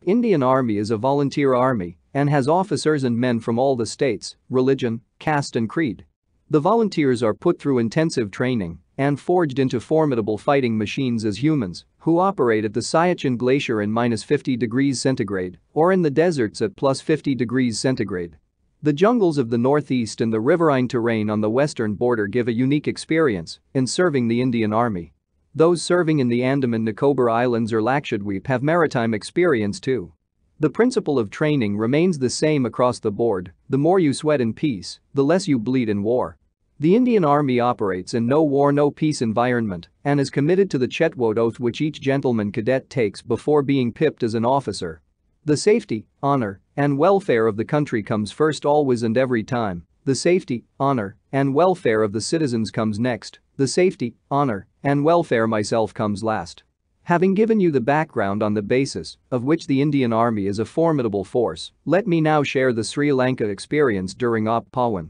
Indian Army is a volunteer army and has officers and men from all the states, religion, caste and creed. The volunteers are put through intensive training and forged into formidable fighting machines as humans who operate at the Siachen Glacier in -50 degrees centigrade or in the deserts at +50 degrees centigrade. The jungles of the northeast and the riverine terrain on the western border give a unique experience in serving the Indian Army. Those serving in the Andaman Nicobar Islands or Lakshadweep have maritime experience too. The principle of training remains the same across the board: the more you sweat in peace, the less you bleed in war. The Indian Army operates in no war no peace environment and is committed to the Chetwode Oath which each gentleman cadet takes before being pipped as an officer. The safety, honor, and welfare of the country comes first always and every time. The safety, honor, and welfare of the citizens comes next. The safety, honor, and welfare myself comes last. Having given you the background on the basis of which the Indian Army is a formidable force, let me now share the Sri Lanka experience during Op Pawan.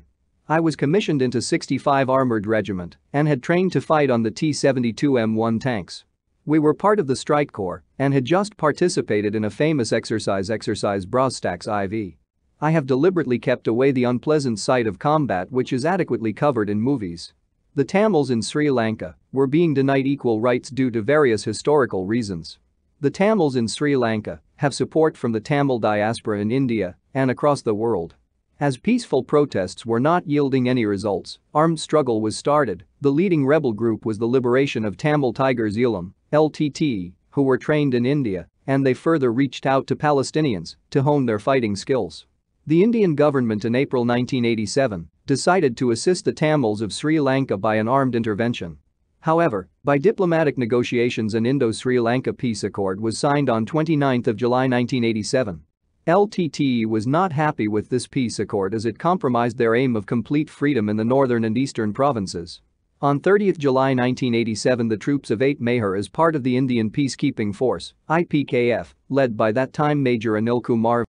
I was commissioned into 65 Armored Regiment and had trained to fight on the T-72M1 tanks. We were part of the Strike Corps and had just participated in a famous exercise Brastax IV. I have deliberately kept away the unpleasant sight of combat which is adequately covered in movies. The Tamils in Sri Lanka were being denied equal rights due to various historical reasons. The Tamils in Sri Lanka have support from the Tamil diaspora in India and across the world. As peaceful protests were not yielding any results, armed struggle was started. The leading rebel group was the Liberation of Tamil Tigers Elam, LTT, who were trained in India, and they further reached out to Palestinians to hone their fighting skills. The Indian government in April 1987 decided to assist the Tamils of Sri Lanka by an armed intervention. However, by diplomatic negotiations an Indo-Sri Lanka peace accord was signed on 29 July 1987. LTTE was not happy with this peace accord as it compromised their aim of complete freedom in the northern and eastern provinces. On 30 July 1987 the troops of 8 Meher as part of the Indian Peacekeeping Force, IPKF, led by that time Major Anil Kumar